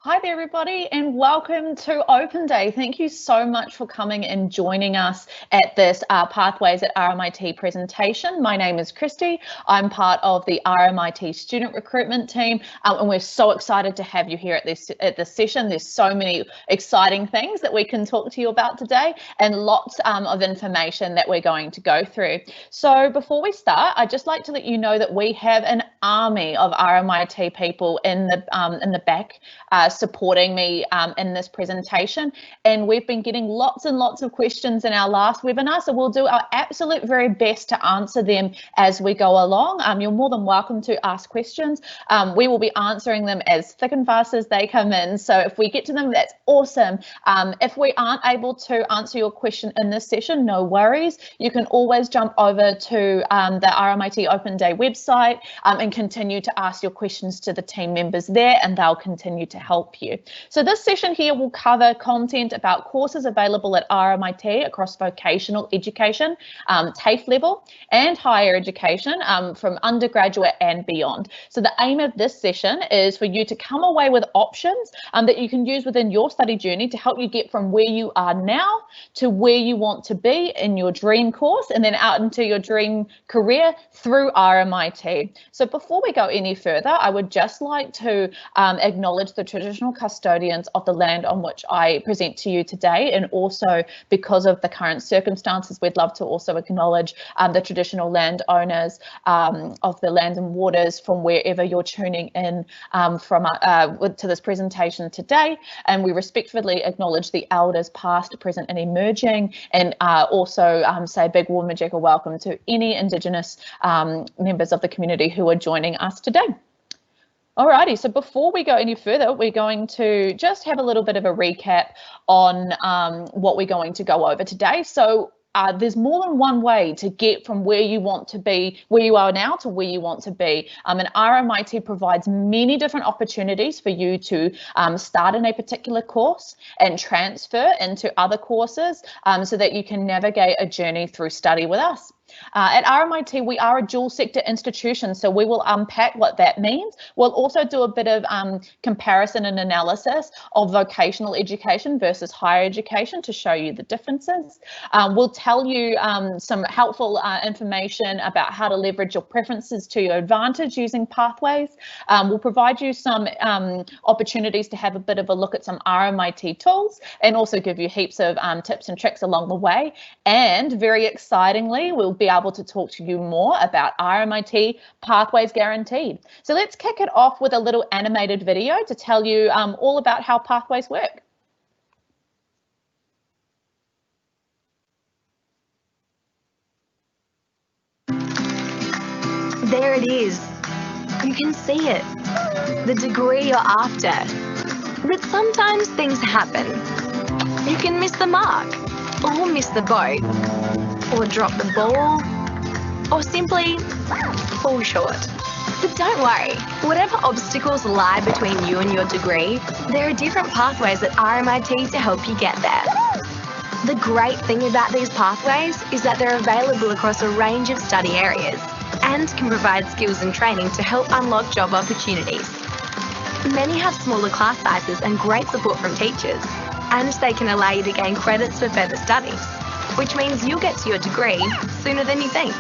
Hi there, everybody, and welcome to Open Day. Thank you so much for coming and joining us at this Pathways at RMIT presentation. My name is Christy. I'm part of the RMIT student recruitment team, and we're so excited to have you here at this session. There's so many exciting things that we can talk to you about today, and lots of information that we're going to go through. So before we start, I'd just like to let you know that we have an army of RMIT people in the back supporting me in this presentation, and we've been getting lots and lots of questions in our last webinar, so we'll do our absolute very best to answer them as we go along. You're more than welcome to ask questions. We will be answering them as thick and fast as they come in, so if we get to them, that's awesome. If we aren't able to answer your question in this session, no worries. You can always jump over to the RMIT Open Day website and continue to ask your questions to the team members there, and they'll continue to help you. So this session here will cover content about courses available at RMIT across vocational education, TAFE level and higher education from undergraduate and beyond. So the aim of this session is for you to come away with options that you can use within your study journey to help you get from where you are now to where you want to be in your dream course, and then out into your dream career through RMIT. So before we go any further, I would just like to acknowledge the traditional custodians of the land on which I present to you today, and also because of the current circumstances, we'd love to also acknowledge the traditional landowners of the land and waters from wherever you're tuning in to this presentation today, and we respectfully acknowledge the elders past, present and emerging, and also say a big warm Majeka welcome to any Indigenous members of the community who are joining us today. Alrighty, so before we go any further, we're going to just have a little bit of a recap on what we're going to go over today. So there's more than one way to get from where you want to be, where you are now, to where you want to be. And RMIT provides many different opportunities for you to start in a particular course and transfer into other courses so that you can navigate a journey through study with us. At RMIT, we are a dual sector institution, so we will unpack what that means. We'll also do a bit of comparison and analysis of vocational education versus higher education to show you the differences. We'll tell you some helpful information about how to leverage your preferences to your advantage using pathways. We'll provide you some opportunities to have a bit of a look at some RMIT tools, and also give you heaps of tips and tricks along the way. And very excitingly, we'll be able to talk to you more about RMIT Pathways Guaranteed. So let's kick it off with a little animated video to tell you all about how pathways work. There it is. You can see it. The degree you're after. But sometimes things happen. You can miss the mark, or miss the boat, or drop the ball, or simply fall short. But don't worry, whatever obstacles lie between you and your degree, there are different pathways at RMIT to help you get there. The great thing about these pathways is that they're available across a range of study areas and can provide skills and training to help unlock job opportunities. Many have smaller class sizes and great support from teachers, and they can allow you to gain credits for further studies, which means you'll get to your degree sooner than you think.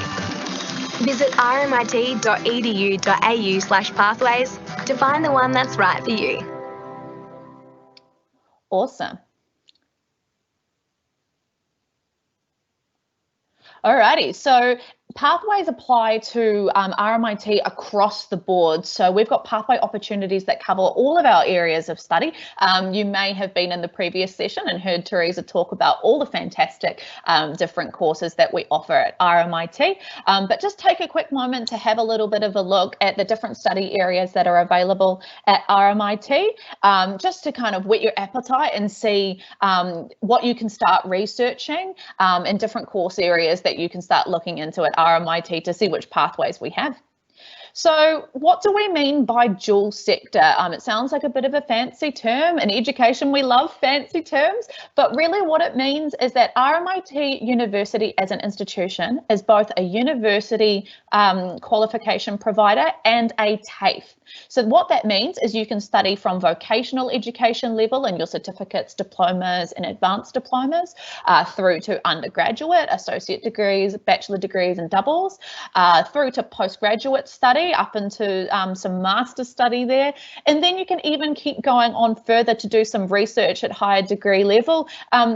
Visit rmit.edu.au/pathways to find the one that's right for you. Awesome. Alrighty, so pathways apply to RMIT across the board. So we've got pathway opportunities that cover all of our areas of study. You may have been in the previous session and heard Teresa talk about all the fantastic different courses that we offer at RMIT. But just take a quick moment to have a little bit of a look at the different study areas that are available at RMIT, just to kind of whet your appetite and see what you can start researching in different course areas that you can start looking into at RMIT to see which pathways we have. So what do we mean by dual sector? It sounds like a bit of a fancy term. In education, we love fancy terms, but really what it means is that RMIT University as an institution is both a university qualification provider and a TAFE. So what that means is you can study from vocational education level in your certificates, diplomas and advanced diplomas through to undergraduate, associate degrees, bachelor degrees and doubles, through to postgraduate study up into some master study there. And then you can even keep going on further to do some research at higher degree level,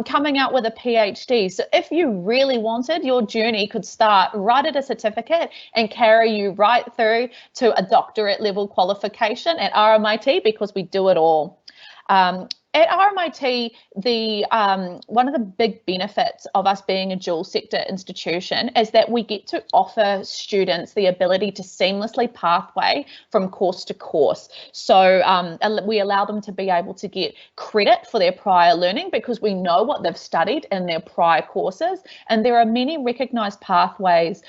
coming out with a PhD. So if you really wanted, your journey could start right at a certificate and carry you right through to a doctorate level qualification at RMIT, because we do it all. At RMIT, one of the big benefits of us being a dual sector institution is that we get to offer students the ability to seamlessly pathway from course to course. So we allow them to be able to get credit for their prior learning because we know what they've studied in their prior courses. And there are many recognised pathways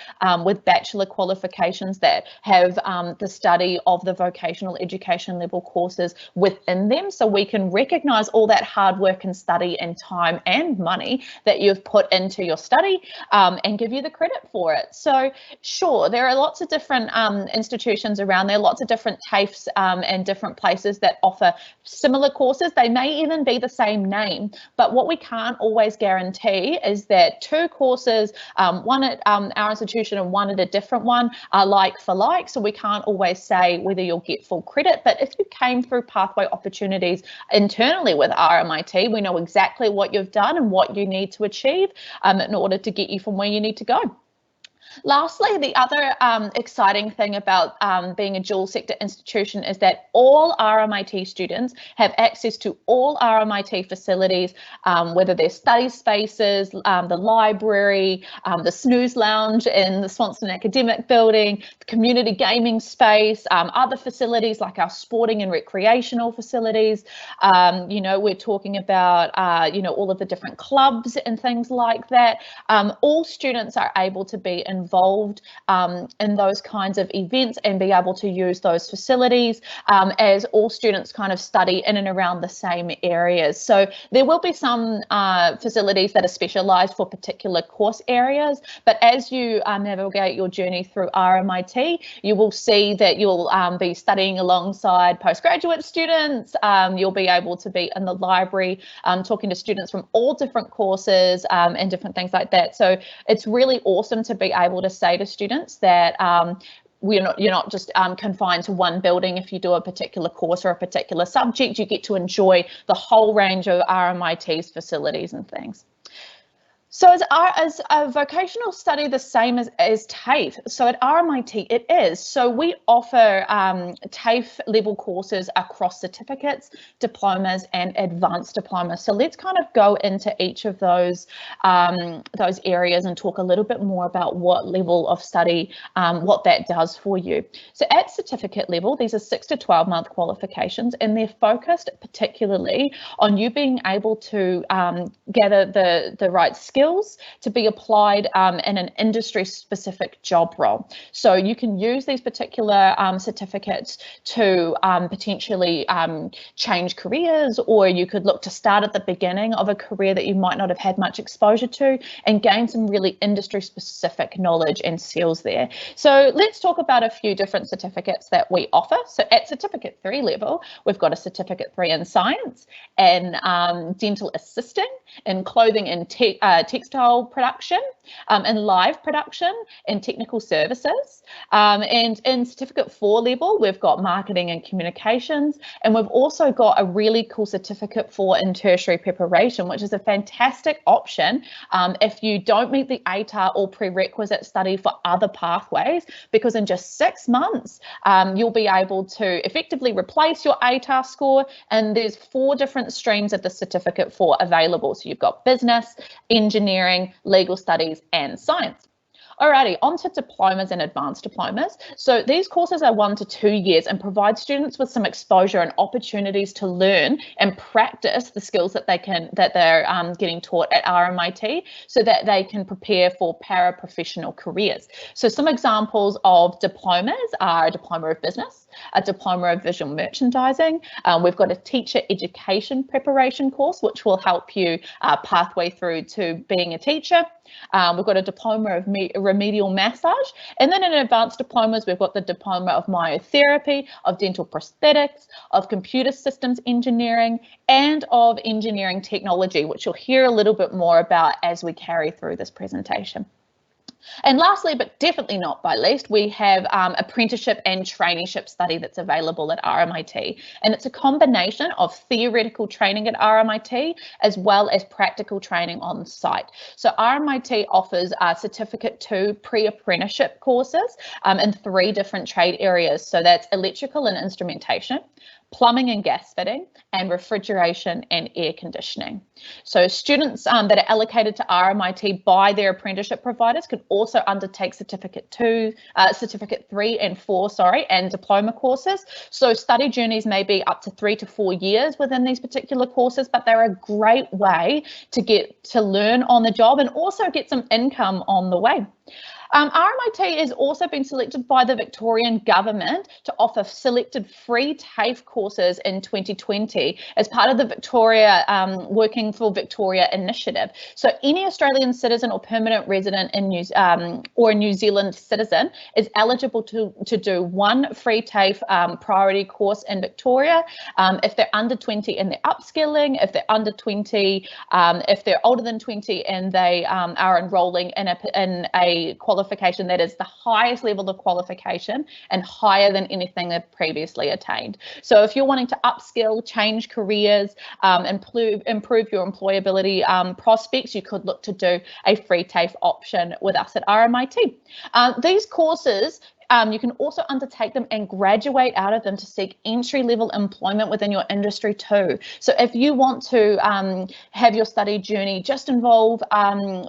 with bachelor qualifications that have the study of the vocational education level courses within them. So we can recognise all that hard work and study and time and money that you've put into your study and give you the credit for it. So sure, there are lots of different institutions around there, lots of different TAFEs and different places that offer similar courses. They may even be the same name, but what we can't always guarantee is that two courses, one at our institution and one at a different one, are like for like. So we can't always say whether you'll get full credit, but if you came through pathway opportunities internally with RMIT, we know exactly what you've done and what you need to achieve in order to get you from where you need to go. Lastly, the other exciting thing about being a dual sector institution is that all RMIT students have access to all RMIT facilities, whether they're study spaces, the library, the snooze lounge in the Swanson Academic Building, the community gaming space, other facilities like our sporting and recreational facilities. We're talking about, all of the different clubs and things like that. All students are able to be involved in those kinds of events and be able to use those facilities as all students kind of study in and around the same areas. So there will be some facilities that are specialised for particular course areas, but as you navigate your journey through RMIT, you will see that you'll be studying alongside postgraduate students. You'll be able to be in the library talking to students from all different courses and different things like that. So it's really awesome to be able to say to students that you're not just confined to one building. If you do a particular course or a particular subject, you get to enjoy the whole range of RMIT's facilities and things. So is a vocational study the same as TAFE? So at RMIT it is. So we offer TAFE level courses across certificates, diplomas and advanced diplomas. So let's kind of go into each of those areas and talk a little bit more about what level of study, what that does for you. So at certificate level, these are 6 to 12 month qualifications, and they're focused particularly on you being able to gather the right skills to be applied in an industry specific job role. So you can use these particular certificates to potentially change careers, or you could look to start at the beginning of a career that you might not have had much exposure to and gain some really industry specific knowledge and skills there. So let's talk about a few different certificates that we offer. So at certificate 3 level, we've got a certificate 3 in science and dental assisting, in clothing and textile production, and live production and technical services. And in certificate 4 level, we've got marketing and communications, and we've also got a really cool certificate 4 in tertiary preparation, which is a fantastic option if you don't meet the ATAR or prerequisite study for other pathways, because in just 6 months, you'll be able to effectively replace your ATAR score, and there's 4 different streams of the certificate 4 available. So you've got business, engineering, legal studies and science. Alrighty, on to diplomas and advanced diplomas. So these courses are 1 to 2 years and provide students with some exposure and opportunities to learn and practice the skills that they're getting taught at RMIT, so that they can prepare for paraprofessional careers. So some examples of diplomas are a diploma of business, a diploma of visual merchandising. We've got a teacher education preparation course, which will help you pathway through to being a teacher. We've got a diploma of remedial massage, and then in advanced diplomas we've got the diploma of myotherapy, of dental prosthetics, of computer systems engineering, and of engineering technology, which you'll hear a little bit more about as we carry through this presentation. And lastly, but definitely not by least, we have apprenticeship and traineeship study that's available at RMIT. And it's a combination of theoretical training at RMIT as well as practical training on site. So RMIT offers Certificate 2 pre-apprenticeship courses in 3 different trade areas. So that's electrical and instrumentation, plumbing and gas fitting, and refrigeration and air conditioning. So students that are allocated to RMIT by their apprenticeship providers can also undertake Certificate 3 and 4, and diploma courses. So study journeys may be up to 3 to 4 years within these particular courses, but they're a great way to get to learn on the job and also get some income on the way. RMIT has also been selected by the Victorian government to offer selected free TAFE courses in 2020 as part of the Victoria Working for Victoria initiative. So any Australian citizen or permanent resident in or a New Zealand citizen is eligible to do 1 free TAFE priority course in Victoria. If they're under 20 and they're upskilling, if they're under 20, if they're older than 20 and they are enrolling in a qualification that is the highest level of qualification and higher than anything they've previously attained. So if you're wanting to upskill, change careers, improve your employability prospects, you could look to do a free TAFE option with us at RMIT. These courses, you can also undertake them and graduate out of them to seek entry-level employment within your industry too. So if you want to have your study journey just involve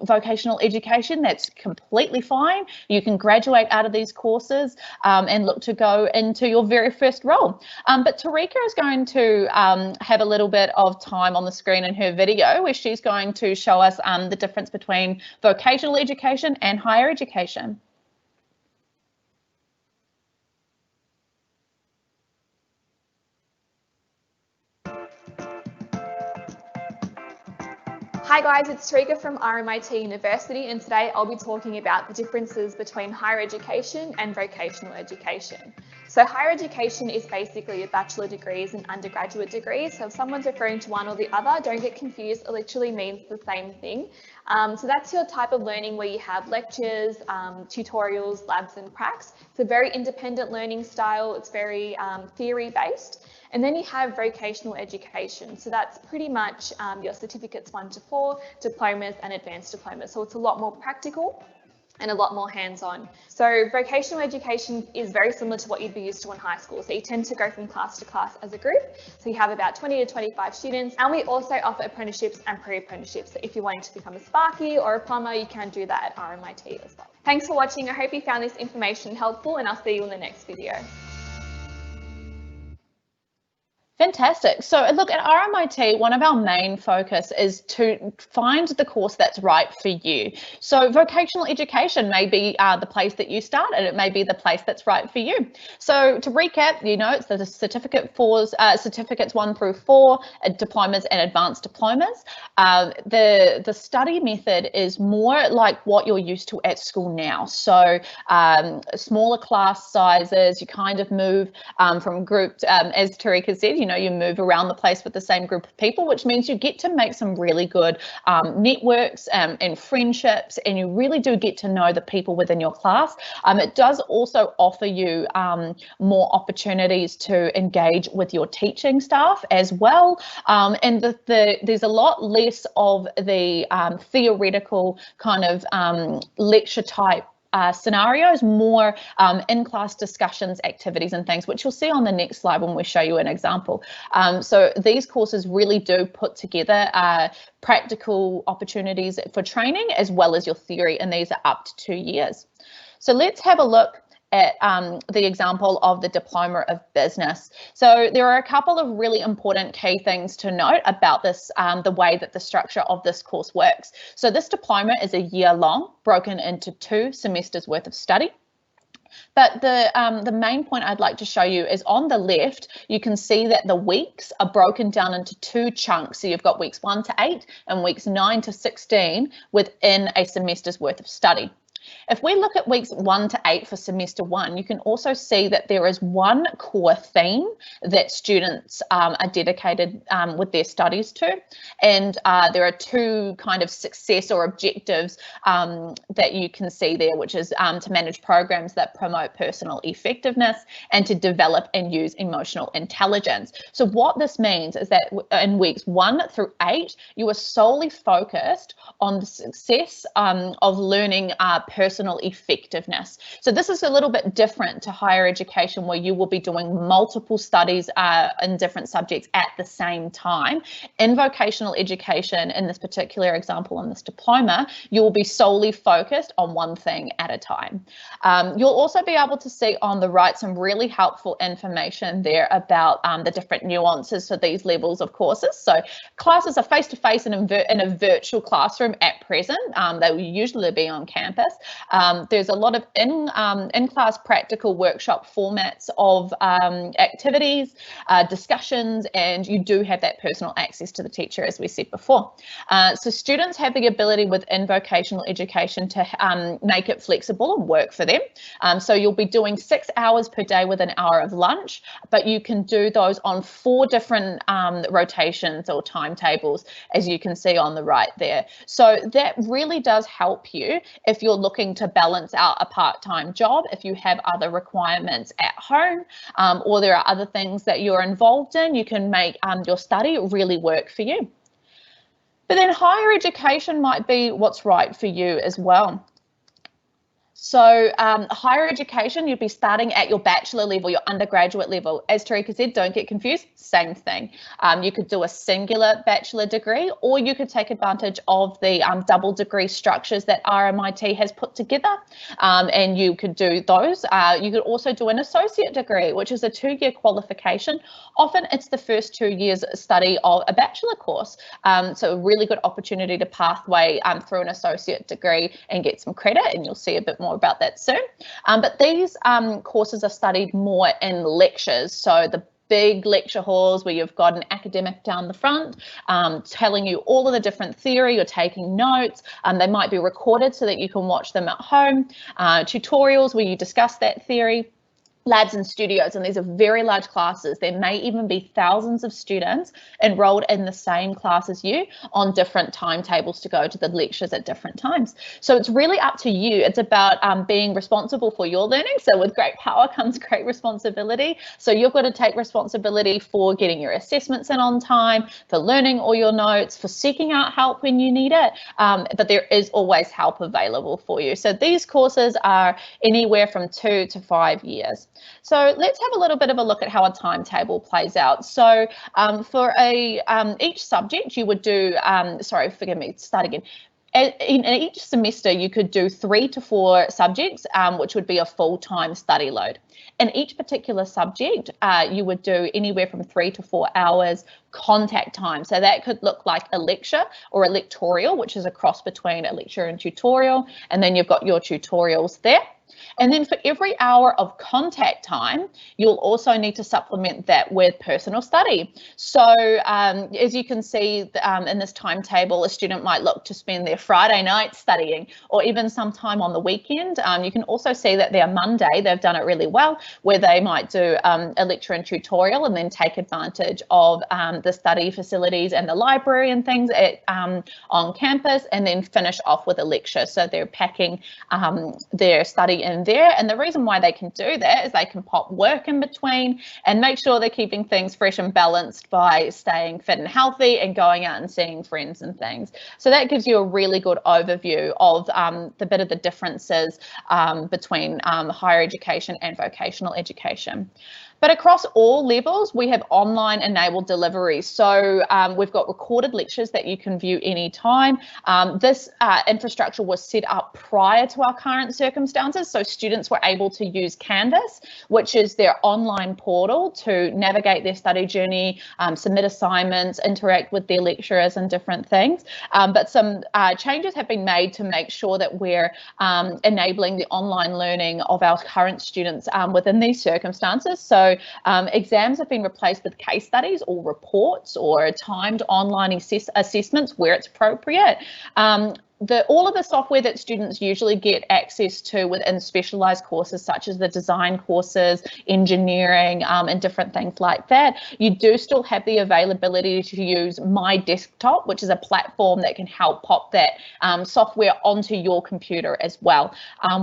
vocational education, that's completely fine. You can graduate out of these courses and look to go into your very first role. But Tarika is going to have a little bit of time on the screen in her video where she's going to show us the difference between vocational education and higher education. Hi guys, it's Tarika from RMIT University, and today I'll be talking about the differences between higher education and vocational education. So higher education is basically a bachelor degrees and undergraduate degrees. So if someone's referring to one or the other, don't get confused, it literally means the same thing. So that's your type of learning where you have lectures, tutorials, labs and pracs. It's a very independent learning style, it's very theory based. And then you have vocational education. So that's pretty much your certificates 1 to 4, diplomas and advanced diplomas. So it's a lot more practical and a lot more hands-on. So vocational education is very similar to what you'd be used to in high school. So you tend to go from class to class as a group. So you have about 20 to 25 students. And we also offer apprenticeships and pre-apprenticeships. So if you're wanting to become a sparky or a plumber, you can do that at RMIT as well. Thanks for watching. I hope you found this information helpful, and I'll see you in the next video. Fantastic. So look, at RMIT, one of our main focus is to find the course that's right for you. So vocational education may be the place that you start, and it may be the place that's right for you. So to recap, you know, it's the certificates 1 through 4, diplomas and advanced diplomas. The study method is more like what you're used to at school now. So smaller class sizes, you kind of move from group, as Tarika said, you know, you move around the place with the same group of people, which means you get to make some really good networks and friendships, and you really do get to know the people within your class. It does also offer you more opportunities to engage with your teaching staff as well, and there's a lot less of the theoretical kind of lecture type scenarios, more in-class discussions, activities and things, which you'll see on the next slide when we show you an example. So these courses really do put together practical opportunities for training as well as your theory, and these are up to 2 years. So let's have a look at the example of the Diploma of Business. So there are a couple of really important key things to note about this, the way that the structure of this course works. So this diploma is a year long, broken into 2 semesters worth of study. But the main point I'd like to show you is on the left, you can see that the weeks are broken down into 2 chunks. So you've got weeks 1 to 8 and weeks 9 to 16 within a semester's worth of study. If we look at weeks 1 to 8 for semester 1, you can also see that there is one core theme that students are dedicated with their studies to, and there are 2 kind of success or objectives that you can see there, which is to manage programs that promote personal effectiveness and to develop and use emotional intelligence. So what this means is that in weeks 1 through 8, you are solely focused on the success of learning personal effectiveness. So this is a little bit different to higher education, where you will be doing multiple studies in different subjects at the same time. In vocational education, in this particular example on this diploma, you will be solely focused on one thing at a time. You'll also be able to see on the right some really helpful information there about the different nuances for these levels of courses. So classes are face-to-face and in a virtual classroom at present. They will usually be on campus. There's a lot of in-class practical workshop formats of activities, discussions, and you do have that personal access to the teacher, as we said before. So students have the ability within vocational education to make it flexible and work for them. So you'll be doing 6 hours per day with an hour of lunch, but you can do those on 4 different rotations or timetables, as you can see on the right there. So that really does help you if you're looking to balance out a part-time job, if you have other requirements at home, or there are other things that you're involved in. You can make your study really work for you. But then higher education might be what's right for you as well. So higher education, you'd be starting at your bachelor level, your undergraduate level. As Tarika said, don't get confused, same thing. You could do a singular bachelor degree, or you could take advantage of the double degree structures that RMIT has put together, and you could do those. You could also do an associate degree, which is a 2-year qualification. Often it's the first 2 years study of a bachelor course. So a really good opportunity to pathway through an associate degree and get some credit, and you'll see a bit more about that soon. But these courses are studied more in lectures, so the big lecture halls where you've got an academic down the front telling you all of the different theory, you're taking notes, they might be recorded so that you can watch them at home, tutorials where you discuss that theory, labs and studios, and these are very large classes. There may even be thousands of students enrolled in the same class as you on different timetables to go to the lectures at different times. So it's really up to you. It's about being responsible for your learning. So with great power comes great responsibility. So you've got to take responsibility for getting your assessments in on time, for learning all your notes, for seeking out help when you need it. But there is always help available for you. So these courses are anywhere from 2 to 5 years. So let's have a little bit of a look at how a timetable plays out. So for each subject you would do, sorry, forgive me, start again. In each semester you could do 3 to 4 subjects, which would be a full-time study load. In each particular subject, you would do anywhere from 3 to 4 hours contact time. So that could look like a lecture or a lectorial, which is a cross between a lecture and tutorial, and then you've got your tutorials there. And then for every hour of contact time, you'll also need to supplement that with personal study. So as you can see in this timetable, a student might look to spend their Friday night studying, or even sometime on the weekend. You can also see that their Monday, they've done it really well, where they might do a lecture and tutorial and then take advantage of the study facilities and the library and things on campus, and then finish off with a lecture. So they're packing their study study in there. And the reason why they can do that is they can pop work in between and make sure they're keeping things fresh and balanced by staying fit and healthy and going out and seeing friends and things. So that gives you a really good overview of the bit of the differences between higher education and vocational education. But across all levels, we have online enabled delivery. So we've got recorded lectures that you can view anytime. This infrastructure was set up prior to our current circumstances. So students were able to use Canvas, which is their online portal to navigate their study journey, submit assignments, interact with their lecturers and different things. But some changes have been made to make sure that we're enabling the online learning of our current students within these circumstances. So exams have been replaced with case studies or reports or timed online assessments where it's appropriate. All of the software that students usually get access to within specialised courses such as the design courses, engineering and different things like that, you do still have the availability to use My Desktop, which is a platform that can help pop that software onto your computer as well.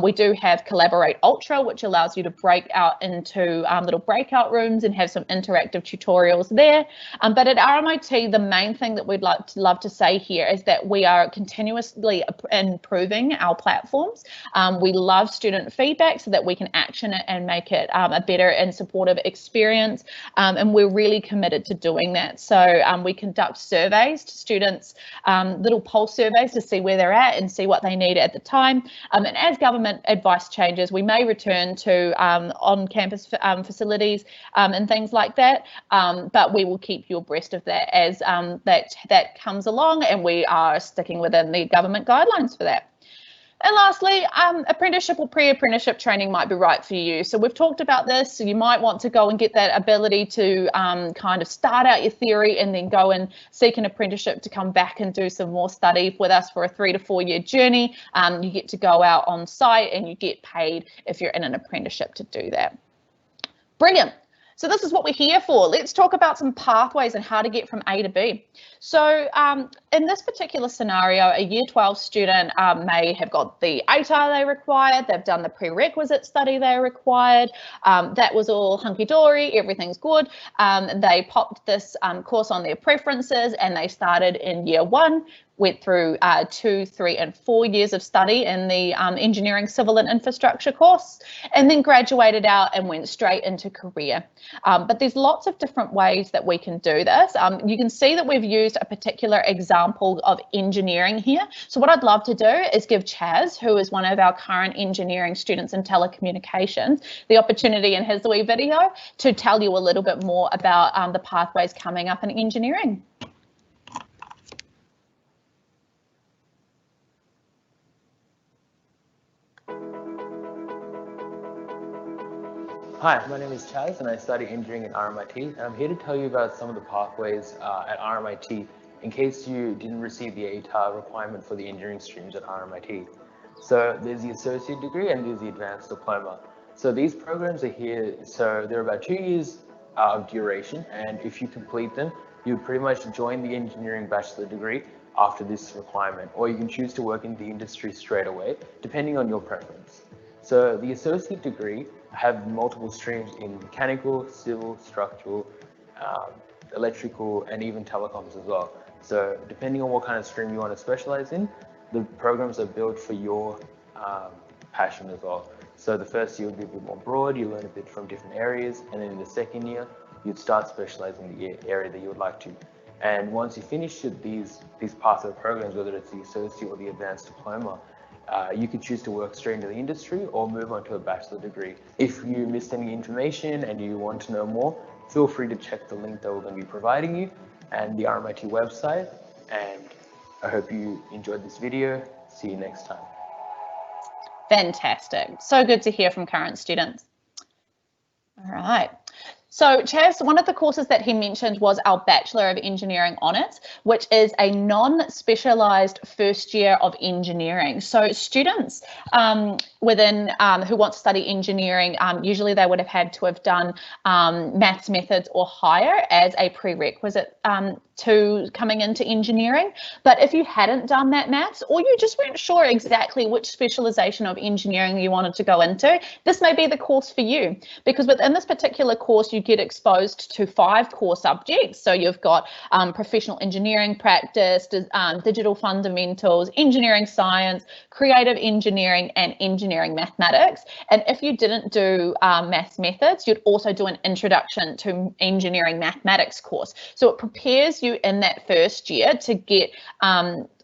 We do have Collaborate Ultra, which allows you to break out into little breakout rooms and have some interactive tutorials there. But at RMIT, the main thing that we'd love to say here is that we are continuously improving our platforms. We love student feedback so that we can action it and make it a better and supportive experience. And we're really committed to doing that. So we conduct surveys to students, little pulse surveys to see where they're at and see what they need at the time. And as government advice changes, we may return to on-campus facilities and things like that. But we will keep you abreast of that as that comes along, and we are sticking within the government guidelines for that. And lastly, apprenticeship or pre-apprenticeship training might be right for you. So we've talked about this. So you might want to go and get that ability to kind of start out your theory and then go and seek an apprenticeship to come back and do some more study with us for a 3 to 4 year journey. You get to go out on site and you get paid if you're in an apprenticeship to do that. Brilliant. So this is what we're here for. Let's talk about some pathways and how to get from A to B. So in this particular scenario, a year 12 student may have got the ATAR they required, they've done the prerequisite study they required, that was all hunky-dory, everything's good. They popped this course on their preferences and they started in year 1, went through 2, 3 and 4 years of study in the engineering, civil and infrastructure course, and then graduated out and went straight into career. But there's lots of different ways that we can do this. You can see that we've used a particular example of engineering here. So what I'd love to do is give Chaz, who is one of our current engineering students in telecommunications, the opportunity in his wee video to tell you a little bit more about the pathways coming up in engineering. Hi, my name is Chaz and I study engineering at RMIT, and I'm here to tell you about some of the pathways at RMIT in case you didn't receive the ATAR requirement for the engineering streams at RMIT. So there's the associate degree and there's the advanced diploma. So these programs are here, so they're about 2 years of duration, and if you complete them, you pretty much join the engineering bachelor degree after this requirement, or you can choose to work in the industry straight away, depending on your preference. So the associate degree have multiple streams in mechanical, civil, structural, electrical, and even telecoms as well. So depending on what kind of stream you want to specialize in, the programs are built for your passion as well. So the first year would be a bit more broad, you learn a bit from different areas, and then in the second year, you'd start specializing in the area that you would like to. And once you finish these pathway programs, whether it's the associate or the advanced diploma, you could choose to work straight into the industry or move on to a bachelor degree. If you missed any information and you want to know more, feel free to check the link that we're going to be providing you and the RMIT website. And I hope you enjoyed this video. See you next time. Fantastic. So good to hear from current students. All right. So Chaz, one of the courses that he mentioned was our Bachelor of Engineering Honours, which is a non-specialised first year of engineering. So students within who want to study engineering, usually they would have had to have done maths methods or higher as a prerequisite to coming into engineering. But if you hadn't done that maths, or you just weren't sure exactly which specialisation of engineering you wanted to go into, this may be the course for you, because within this particular course you get exposed to 5 core subjects. So you've got professional engineering practice, digital fundamentals, engineering science, creative engineering, and engineering mathematics. And if you didn't do maths methods, you'd also do an introduction to engineering mathematics course. So it prepares you in that first year to get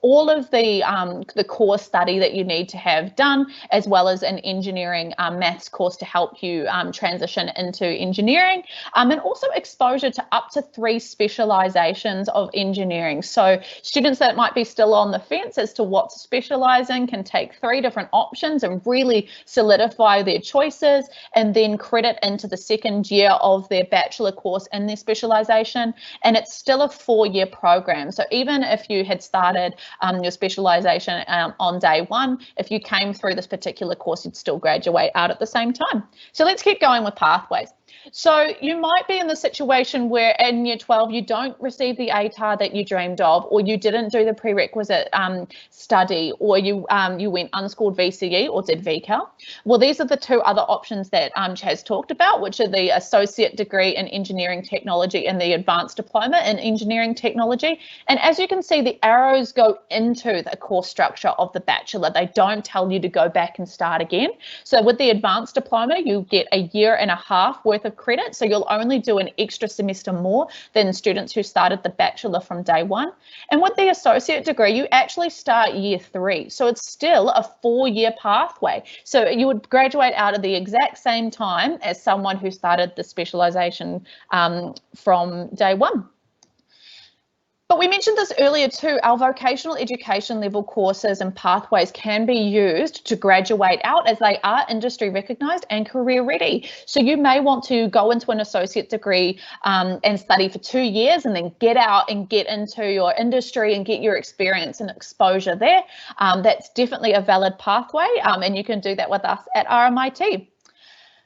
all of the core study that you need to have done, as well as an engineering maths course to help you transition into engineering, and also exposure to up to 3 specializations of engineering. So students that might be still on the fence as to what to specialize in can take 3 different options and really solidify their choices, and then credit into the second year of their bachelor course in their specialization. And it's still a 4-year program. So even if you had started your specialisation on day 1, if you came through this particular course, you'd still graduate out at the same time. So let's keep going with pathways. So you might be in the situation where in year 12 you don't receive the ATAR that you dreamed of, or you didn't do the prerequisite study, or you went unschooled VCE or did VCAL. Well, these are the 2 other options that Chaz talked about, which are the associate degree in engineering technology and the advanced diploma in engineering technology. And as you can see, the arrows go into the course structure of the bachelor. They don't tell you to go back and start again. So with the advanced diploma, you get a year and a half worth of credit, so you'll only do an extra semester more than students who started the bachelor from day 1. And with the associate degree, you actually start year 3, so it's still a 4-year pathway. So you would graduate out at the exact same time as someone who started the specialisation from day 1. But we mentioned this earlier too, our vocational education level courses and pathways can be used to graduate out, as they are industry recognised and career ready. So you may want to go into an associate degree and study for 2 years and then get out and get into your industry and get your experience and exposure there. That's definitely a valid pathway, and you can do that with us at RMIT.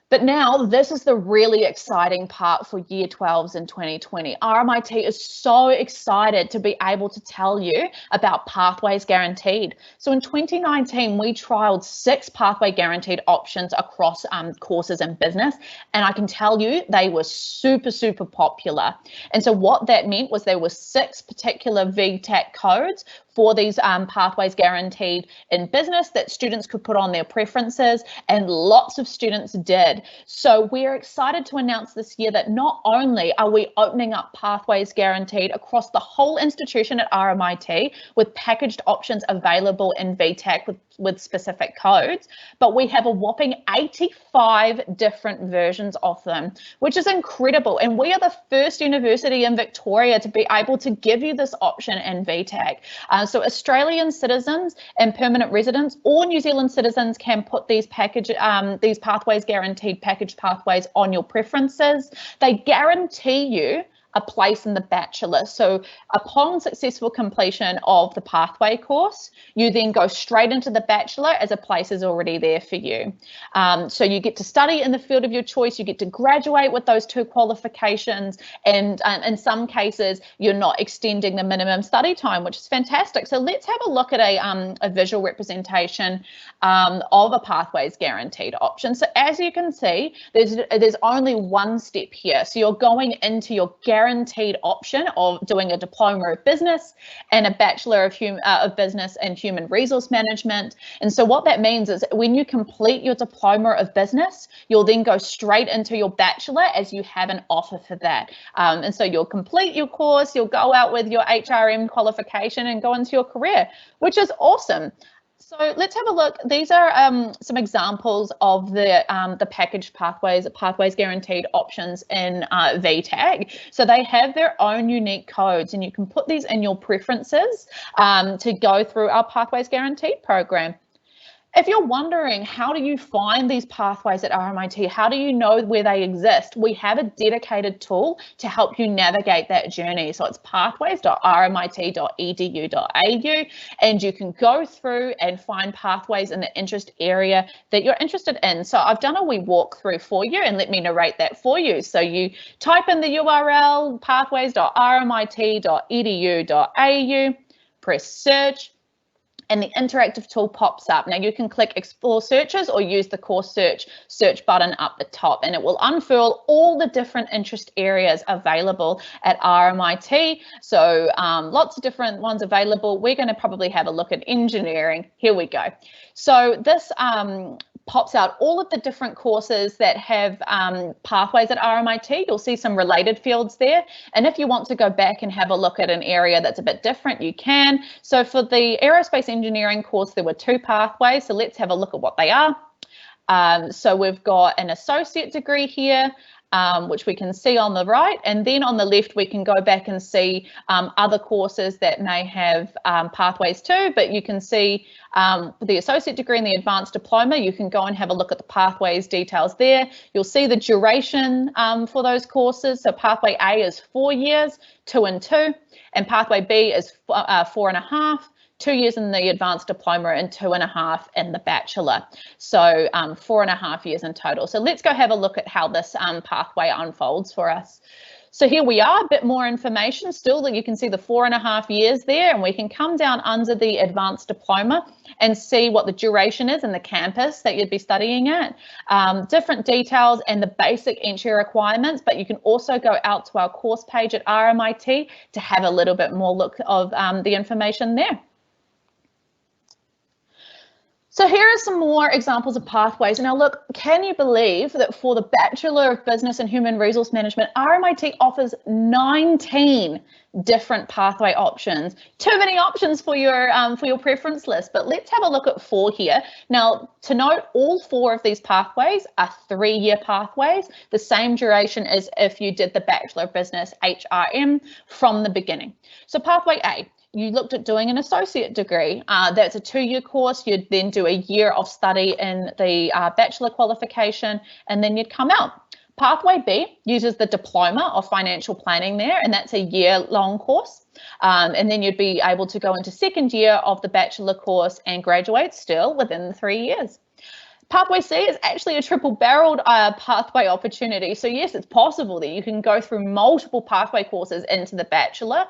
But now this is the really exciting part for year 12s in 2020. RMIT is so excited to be able to tell you about Pathways Guaranteed. So in 2019, we trialed 6 pathway guaranteed options across courses in business. And I can tell you they were super, super popular. And so what that meant was there were 6 particular VTAC codes for these pathways guaranteed in business that students could put on their preferences, and lots of students did. So we're excited to announce this year that not only are we opening up pathways guaranteed across the whole institution at RMIT with packaged options available in VTAC with specific codes, but we have a whopping 85 different versions of them, which is incredible. And we are the first university in Victoria to be able to give you this option in VTAC. So Australian citizens and permanent residents or New Zealand citizens can put these these pathways guaranteed packaged pathways on your preferences. They guarantee you a place in the bachelor. So upon successful completion of the pathway course, you then go straight into the bachelor as a place is already there for you. So you get to study in the field of your choice, you get to graduate with those 2 qualifications, and in some cases, you're not extending the minimum study time, which is fantastic. So let's have a look at a visual representation of a pathways guaranteed option. So as you can see, there's only one step here. So you're going into your guaranteed option of doing a diploma of business and a bachelor of business and human resource management. And so what that means is when you complete your diploma of business, you'll then go straight into your bachelor as you have an offer for that. And so you'll complete your course, you'll go out with your HRM qualification and go into your career, which is awesome. So let's have a look. These are some examples of the packaged pathways guaranteed options in VTAC. So they have their own unique codes, and you can put these in your preferences to go through our pathways guaranteed program. If you're wondering, how do you find these pathways at RMIT? How do you know where they exist? We have a dedicated tool to help you navigate that journey. So it's pathways.rmit.edu.au, and you can go through and find pathways in the interest area that you're interested in. So I've done a wee walkthrough for you, and let me narrate that for you. So you type in the URL pathways.rmit.edu.au, press search, and the interactive tool pops up. Now you can click explore searches or use the course search button up the top, and it will unfurl all the different interest areas available at RMIT. So lots of different ones available. We're going to probably have a look at engineering. Here we go. So this pops out all of the different courses that have pathways at RMIT. You'll see some related fields there. And if you want to go back and have a look at an area that's a bit different, you can. So for the aerospace engineering course, there were 2 pathways. So let's have a look at what they are. So we've got an associate degree here, which we can see on the right, and then on the left we can go back and see other courses that may have pathways too, but you can see the associate degree and the advanced diploma. You can go and have a look at the pathways details there. You'll see the duration for those courses. So pathway A is 4 years, 2 and 2, and pathway B is 4.5. 2 years in the advanced diploma and 2.5 in the bachelor. So 4.5 years in total. So let's go have a look at how this pathway unfolds for us. So here we are, a bit more information still, that you can see the 4.5 years there, and we can come down under the advanced diploma and see what the duration is and the campus that you'd be studying at, different details and the basic entry requirements, but you can also go out to our course page at RMIT to have a little bit more look of the information there. So here are some more examples of pathways. Now look, can you believe that for the Bachelor of Business and Human Resource Management, RMIT offers 19 different pathway options. Too many options for your preference list, but let's have a look at 4 here. Now, to note, all 4 of these pathways are 3-year pathways, the same duration as if you did the Bachelor of Business HRM from the beginning. So pathway A, you looked at doing an associate degree. That's a 2-year course. You'd then do a year of study in the bachelor qualification, and then you'd come out. Pathway B uses the diploma of financial planning there, and that's a year-long course. And then you'd be able to go into 2nd year of the bachelor course and graduate still within the 3 years. Pathway C is actually a triple-barreled pathway opportunity. So yes, it's possible that you can go through multiple pathway courses into the bachelor.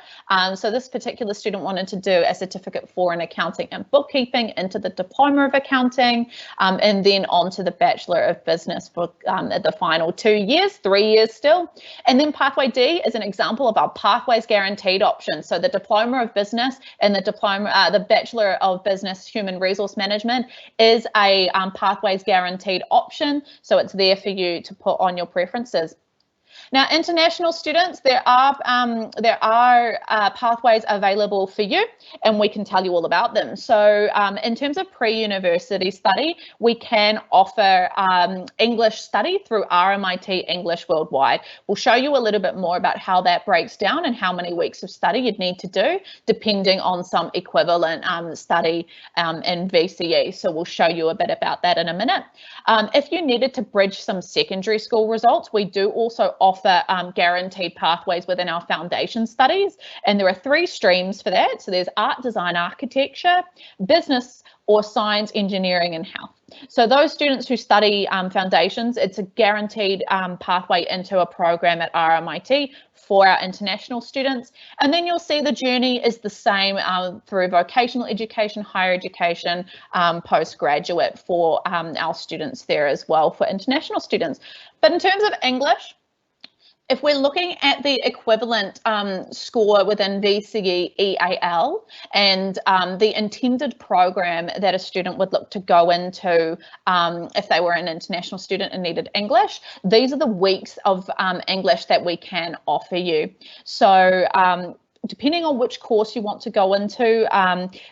So this particular student wanted to do a certificate for in accounting and bookkeeping, into the diploma of accounting, and then on to the Bachelor of Business for the final 2 years, 3 years still. And then pathway D is an example of our pathways guaranteed option. So the diploma of business and the Bachelor of Business Human Resource Management is a pathway guaranteed option, so it's there for you to put on your preferences. Now, international students, there are pathways available for you, and we can tell you all about them. So in terms of pre-university study, we can offer English study through RMIT English Worldwide. We'll show you a little bit more about how that breaks down and how many weeks of study you'd need to do, depending on some equivalent study in VCE. So we'll show you a bit about that in a minute. If you needed to bridge some secondary school results, we do also offer guaranteed pathways within our foundation studies, and there are 3 streams for that. So there's art, design, architecture, business, or science, engineering, and health. So those students who study foundations, it's a guaranteed pathway into a program at RMIT for our international students. And then you'll see the journey is the same through vocational education, higher education, postgraduate for our students there as well for international students. But in terms of English, if we're looking at the equivalent score within VCE EAL and the intended program that a student would look to go into if they were an international student and needed English, these are the weeks of English that we can offer you. So depending on which course you want to go into,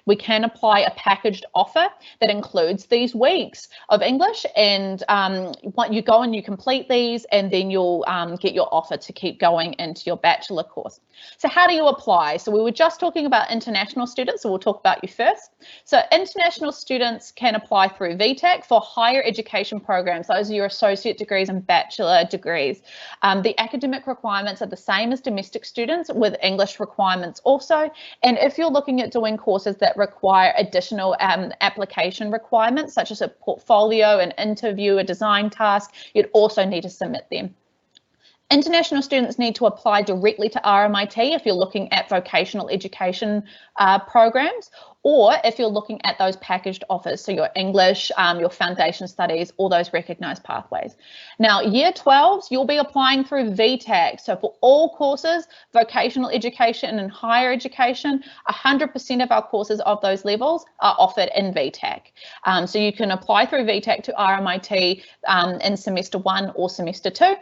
we can apply a packaged offer that includes these weeks of English, and you go and you complete these, and then you'll get your offer to keep going into your bachelor course. So how do you apply? So we were just talking about international students, so we'll talk about you first. So international students can apply through VTAC for higher education programs. Those are your associate degrees and bachelor degrees. The academic requirements are the same as domestic students, with English requirements also. And if you're looking at doing courses that require additional application requirements, such as a portfolio, an interview, a design task, you'd also need to submit them. International students need to apply directly to RMIT if you're looking at vocational education programs, or if you're looking at those packaged offers, so your English, your foundation studies, all those recognised pathways. Now, year 12s, you'll be applying through VTAC. So for all courses, vocational education and higher education, 100% of our courses of those levels are offered in VTAC. So you can apply through VTAC to RMIT in semester 1 or semester 2,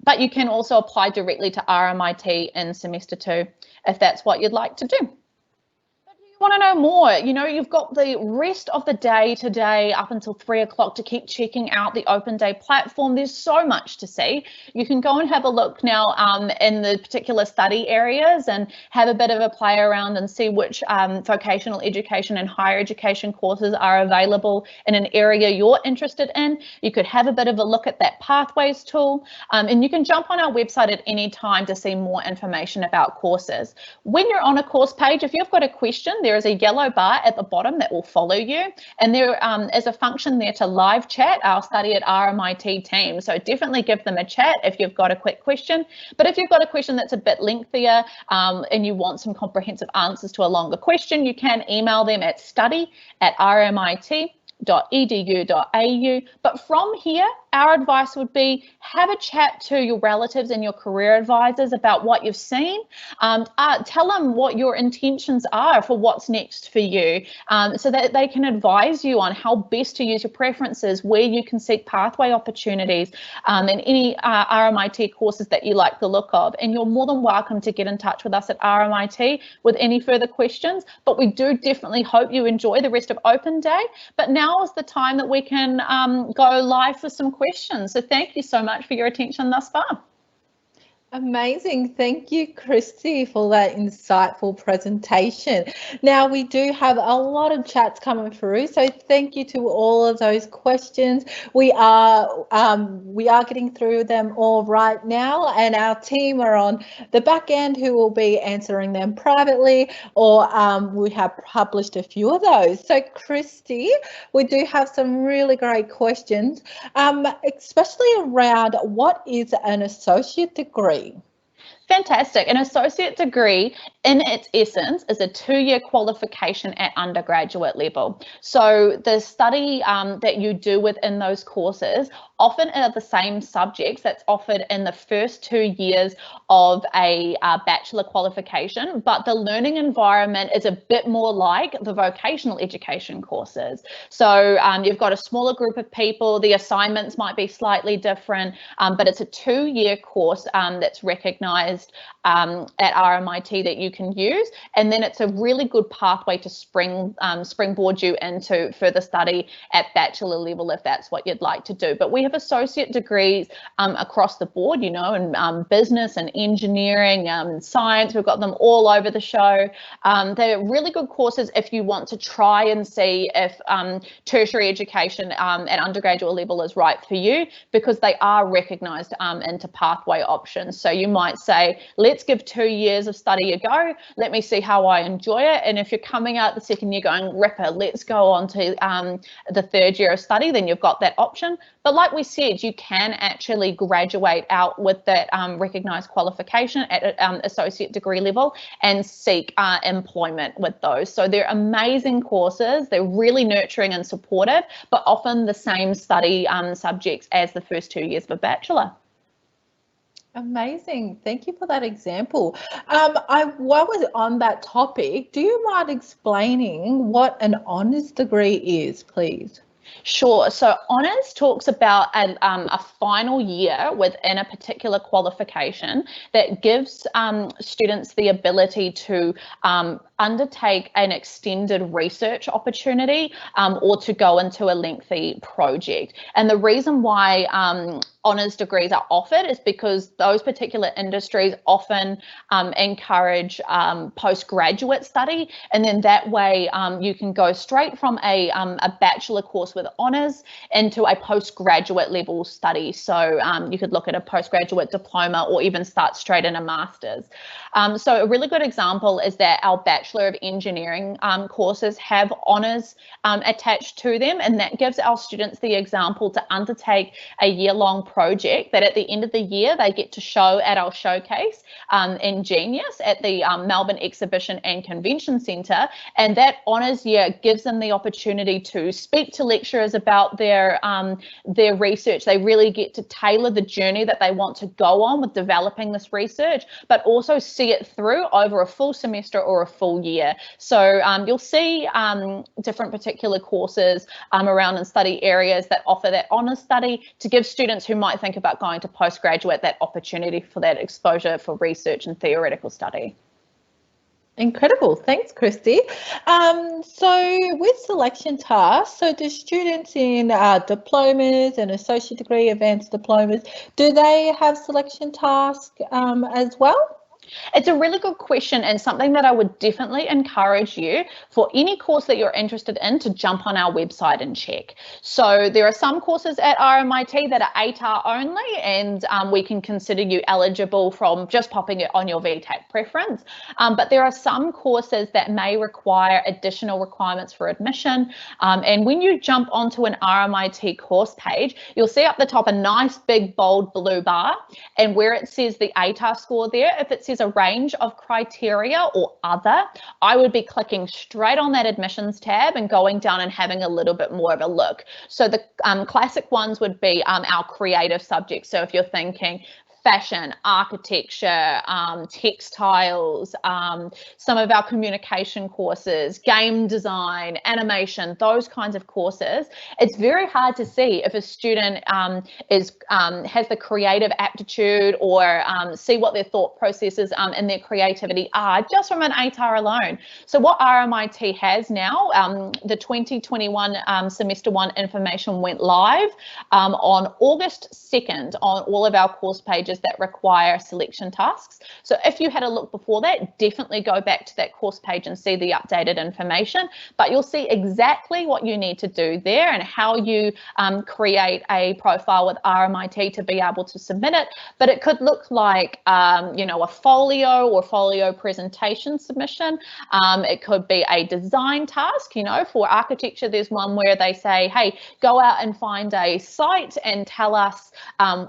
but you can also apply directly to RMIT in semester 2 if that's what you'd like to do. Want to know more, you know, you've got the rest of the day today up until 3 o'clock to keep checking out the Open Day platform. There's so much to see. You can go and have a look now in the particular study areas and have a bit of a play around and see which vocational education and higher education courses are available in an area you're interested in. You could have a bit of a look at that pathways tool, and you can jump on our website at any time to see more information about courses. When you're on a course page, if you've got a question, there is a yellow bar at the bottom that will follow you, and there is a function there to live chat our Study at RMIT team. So definitely give them a chat if you've got a quick question. But if you've got a question that's a bit lengthier and you want some comprehensive answers to a longer question, you can email them at study@rmit.edu.au. But from here, our advice would be have a chat to your relatives and your career advisors about what you've seen. Tell them what your intentions are for what's next for you, so that they can advise you on how best to use your preferences, where you can seek pathway opportunities, and any RMIT courses that you like the look of. And you're more than welcome to get in touch with us at RMIT with any further questions. But we do definitely hope you enjoy the rest of Open Day. But now is the time that we can go live for some questions. So thank you so much for your attention thus far. Amazing. Thank you, Christy, for that insightful presentation. Now, we do have a lot of chats coming through, so thank you to all of those questions. We are getting through them all right now, and our team are on the back end who will be answering them privately, or we have published a few of those. So, Christy, we do have some really great questions, especially around what is an associate degree? Fantastic. An associate degree, in its essence, is a 2-year qualification at undergraduate level. So the study that you do within those courses often are the same subjects that's offered in the first 2 years of a bachelor qualification, but the learning environment is a bit more like the vocational education courses. So you've got a smaller group of people, the assignments might be slightly different, but it's a 2-year course that's recognised at RMIT that you can use, and then it's a really good pathway to springboard you into further study at bachelor level if that's what you'd like to do. But we have associate degrees across the board, you know, in business and engineering, science. We've got them all over the show. They're really good courses if you want to try and see if tertiary education at undergraduate level is right for you, because they are recognised into pathway options. So you might say, let's give 2 years of study a go. Let me see how I enjoy it. And if you're coming out the second year going, ripper, let's go on to the 3rd year of study, then you've got that option. But like we said, you can actually graduate out with that recognised qualification at associate degree level and seek employment with those. So they're amazing courses. They're really nurturing and supportive, but often the same study subjects as the first 2 years of a bachelor. Amazing. Thank you for that example. While we're on that topic, do you mind explaining what an honours degree is, please? Sure. So honours talks about a final year within a particular qualification that gives students the ability to undertake an extended research opportunity or to go into a lengthy project. And the reason why honours degrees are offered is because those particular industries often encourage postgraduate study, and then that way you can go straight from a bachelor course with honours into a postgraduate level study. So you could look at a postgraduate diploma or even start straight in a master's. So a really good example is that our Bachelor of Engineering courses have honours attached to them, and that gives our students the example to undertake a year-long project that at the end of the year they get to show at our showcase in Genius at the Melbourne Exhibition and Convention Centre. And that honours year gives them the opportunity to speak to lecturers about their research. They really get to tailor the journey that they want to go on with developing this research, but also see it through over a full semester or a full year. So you'll see different particular courses around in study areas that offer that honours study to give students who might think about going to postgraduate that opportunity for that exposure for research and theoretical study. Incredible. Thanks, Christy. So with selection tasks, so do students in diplomas and associate degree, advanced diplomas, do they have selection tasks as well? It's a really good question, and something that I would definitely encourage you for any course that you're interested in to jump on our website and check. So there are some courses at RMIT that are ATAR only, and we can consider you eligible from just popping it on your VTAC preference. But there are some courses that may require additional requirements for admission. And when you jump onto an RMIT course page, you'll see up the top a nice big bold blue bar, and where it says the ATAR score there, if it says a range of criteria or other, I would be clicking straight on that admissions tab and going down and having a little bit more of a look. So the classic ones would be our creative subjects. So if you're thinking fashion, architecture, textiles, some of our communication courses, game design, animation, those kinds of courses, it's very hard to see if a student has the creative aptitude or see what their thought processes and their creativity are just from an ATAR alone. So what RMIT has now, the 2021 semester 1 information went live on August 2nd on all of our course pages that require selection tasks. So if you had a look before that, definitely go back to that course page and see the updated information, but you'll see exactly what you need to do there and how you create a profile with RMIT to be able to submit it. But it could look like, you know, a folio or folio presentation submission. It could be a design task. You know, for architecture, there's one where they say, hey, go out and find a site and tell us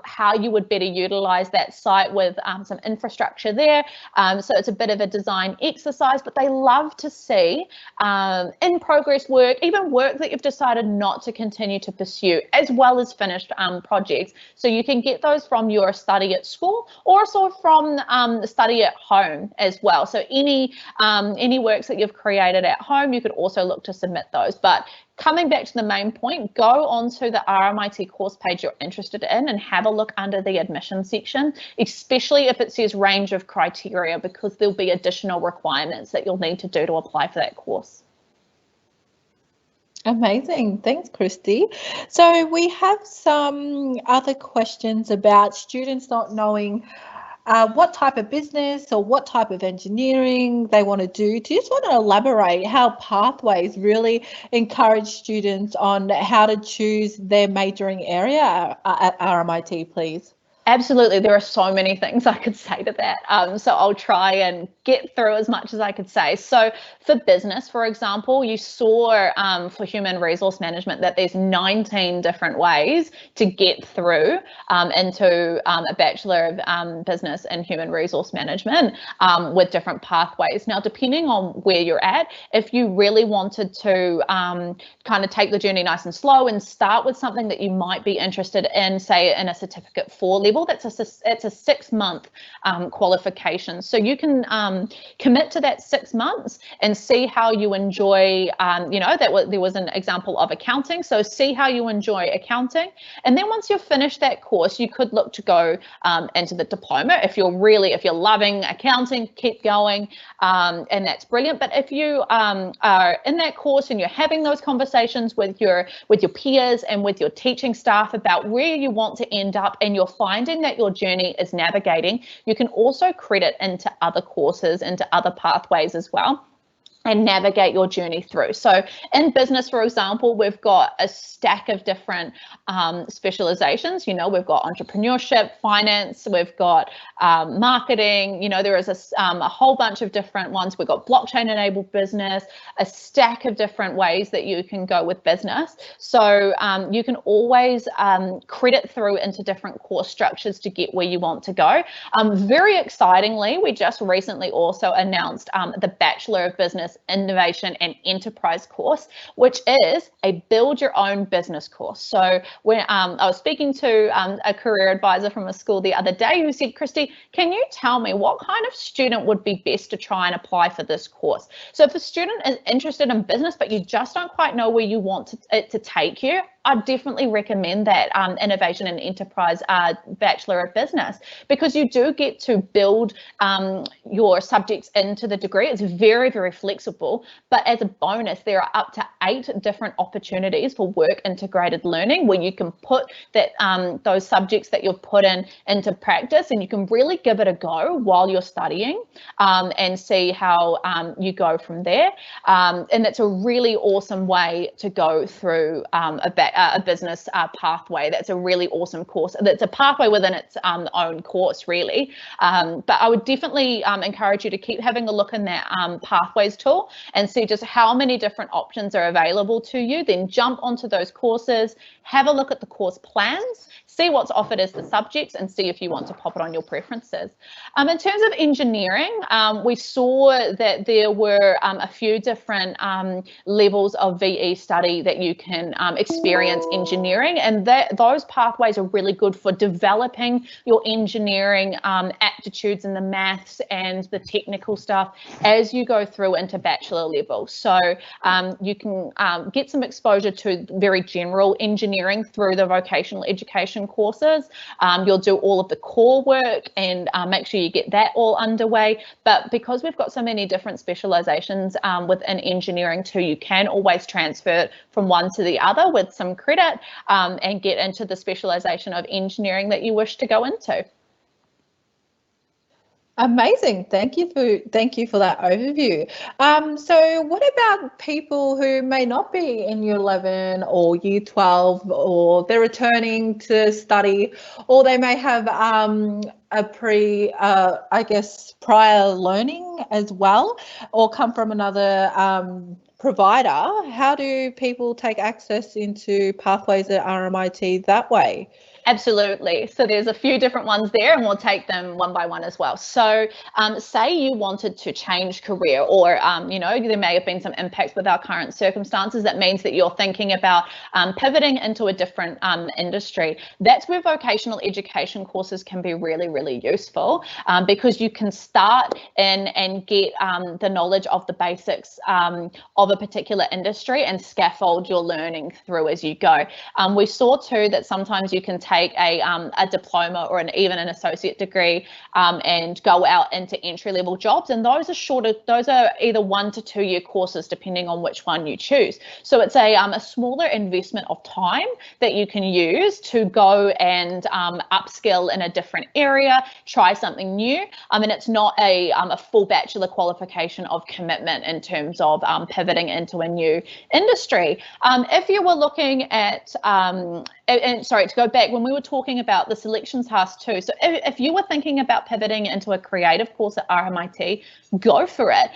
how you would better utilize that site with some infrastructure there. So it's a bit of a design exercise, but they love to see in progress work, even work that you've decided not to continue to pursue, as well as finished projects. So you can get those from your study at school or also from the study at home as well. So any works that you've created at home, you could also look to submit those. But coming back to the main point, go onto the RMIT course page you're interested in and have a look under the admission section, especially if it says range of criteria, because there'll be additional requirements that you'll need to do to apply for that course. Amazing. Thanks, Christy. So we have some other questions about students not knowing what type of business or what type of engineering they want to do. Do you just want to elaborate how Pathways really encourage students on how to choose their majoring area at RMIT, please? Absolutely. There are so many things I could say to that. So I'll try and get through as much as I could say. So for business, for example, you saw for human resource management that there's 19 different ways to get through into a Bachelor of Business and Human Resource Management with different pathways. Now, depending on where you're at, if you really wanted to kind of take the journey nice and slow and start with something that you might be interested in, say in a certificate 4 level level, it's a 6-month qualification. So you can commit to that 6 months and see how you enjoy, there was an example of accounting. So see how you enjoy accounting. And then once you've finished that course, you could look to go into the diploma. If you're loving accounting, keep going, and that's brilliant. But if you are in that course and you're having those conversations with your peers and with your teaching staff about where you want to end up, and you're finding that your journey is navigating, you can also credit into other courses, into other pathways as well, and navigate your journey through. So in business, for example, we've got a stack of different specializations. We've got entrepreneurship, finance, we've got marketing, there is a whole bunch of different ones. We've got blockchain enabled business, a stack of different ways that you can go with business. So you can always credit through into different course structures to get where you want to go. Very excitingly, we just recently also announced the Bachelor of Business Innovation and Enterprise course, which is a build your own business course. So when I was speaking to a career advisor from a school the other day who said, Christy, can you tell me what kind of student would be best to try and apply for this course? So if a student is interested in business, but you just don't quite know where you want it to take you, I definitely recommend that Innovation and Enterprise Bachelor of Business, because you do get to build your subjects into the degree. It's very, very flexible, but as a bonus, there are up to 8 different opportunities for work integrated learning where you can put that those subjects that you've put into practice, and you can really give it a go while you're studying and see how you go from there. And that's a really awesome way to go through a business pathway. That's a really awesome course. That's a pathway within its own course, really. But I would definitely encourage you to keep having a look in that pathways tool and see just how many different options are available to you. Then jump onto those courses, have a look at the course plans, see what's offered as the subjects, and see if you want to pop it on your preferences. In terms of engineering, we saw that there were a few different levels of VE study that you can experience engineering, and those pathways are really good for developing your engineering aptitudes in the maths and the technical stuff as you go through into bachelor level. So you can get some exposure to very general engineering through the vocational education courses. You'll do all of the core work and make sure you get that all underway. But because we've got so many different specializations within engineering too, you can always transfer from one to the other with some credit and get into the specialization of engineering that you wish to go into. Amazing. Thank you for that overview. So what about people who may not be in year 11 or year 12, or they're returning to study, or they may have a prior learning as well, or come from another provider? How do people take access into pathways at RMIT that way? Absolutely. So there's a few different ones there, and we'll take them one by one as well. So say you wanted to change career, or there may have been some impacts with our current circumstances. That means that you're thinking about pivoting into a different industry. That's where vocational education courses can be really, really useful, because you can start in and get the knowledge of the basics of a particular industry and scaffold your learning through as you go. We saw too that sometimes you can take a diploma or even an associate degree and go out into entry-level jobs, and those are shorter. Those are either 1 to 2 year courses depending on which one you choose. So it's a smaller investment of time that you can use to go and upskill in a different area, try something new. And it's not a full bachelor qualification of commitment in terms of pivoting into a new industry. If you were looking at and sorry, to go back, when we were talking about the selection task too, so if you were thinking about pivoting into a creative course at RMIT, go for it.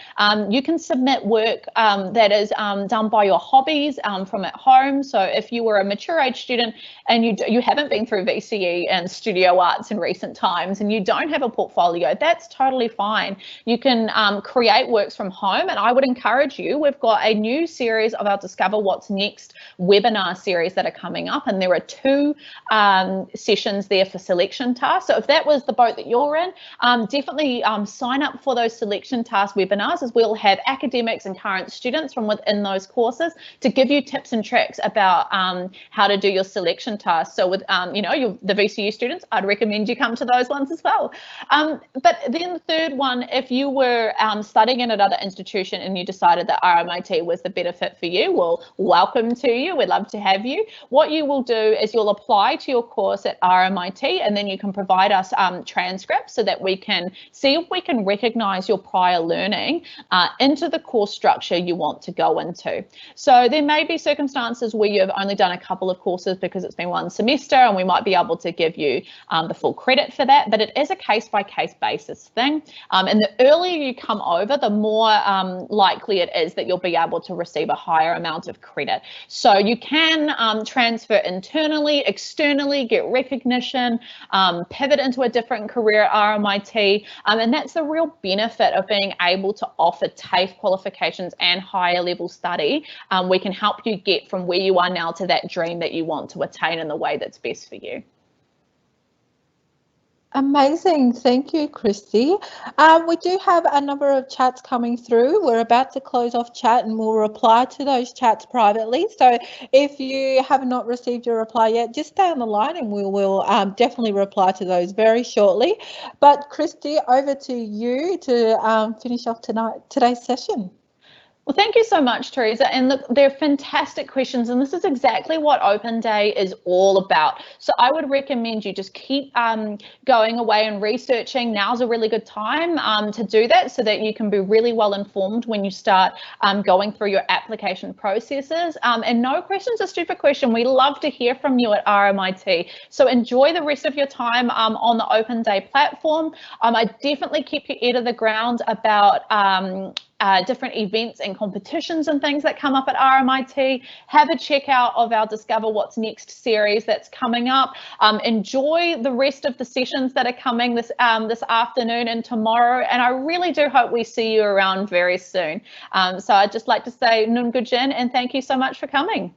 You can submit work that is done by your hobbies from at home. So if you were a mature age student and you haven't been through VCE and studio arts in recent times and you don't have a portfolio, that's totally fine. You can create works from home, and I would encourage you. We've got got a new series of our Discover What's Next webinar series that are coming up, and there are 2 sessions there for selection tasks. So if that was the boat that you're in, definitely sign up for those selection task webinars, as we'll have academics and current students from within those courses to give you tips and tricks about how to do your selection tasks. So with the VCU students, I'd recommend you come to those ones as well. But then the third one, if you were studying in another institution and you decided that RMIT was the better fit for you, well, welcome to you. We'd love to have you. What you will do is you'll apply to your course at RMIT, and then you can provide us transcripts so that we can see if we can recognise your prior learning into the course structure you want to go into. So there may be circumstances where you have only done a couple of courses because it's been one semester, and we might be able to give you the full credit for that, but it is a case-by-case basis thing. And the earlier you come over, the more likely it is that you'll be able to receive a higher amount of credit. So you can transfer internally, externally, get recognition, pivot into a different career at RMIT, and that's the real benefit of being able to offer TAFE qualifications and higher level study. We can help you get from where you are now to that dream that you want to attain in the way that's best for you. Amazing. Thank you, Christy. We do have a number of chats coming through. We're about to close off chat and we'll reply to those chats privately. So if you have not received your reply yet, just stay on the line and we will definitely reply to those very shortly. But Christy, over to you to finish off today's session. Well, thank you so much, Teresa. And look, they're fantastic questions, and this is exactly what Open Day is all about. So I would recommend you just keep going away and researching. Now's a really good time to do that so that you can be really well informed when you start going through your application processes. And no question's a stupid question. We love to hear from you at RMIT. So enjoy the rest of your time on the Open Day platform. I definitely keep your ear to the ground about different events and competitions and things that come up at RMIT. Have a check out of our Discover What's Next series that's coming up. Enjoy the rest of the sessions that are coming this afternoon and tomorrow, and I really do hope we see you around very soon. So I'd just like to say Nun Gujin and thank you so much for coming.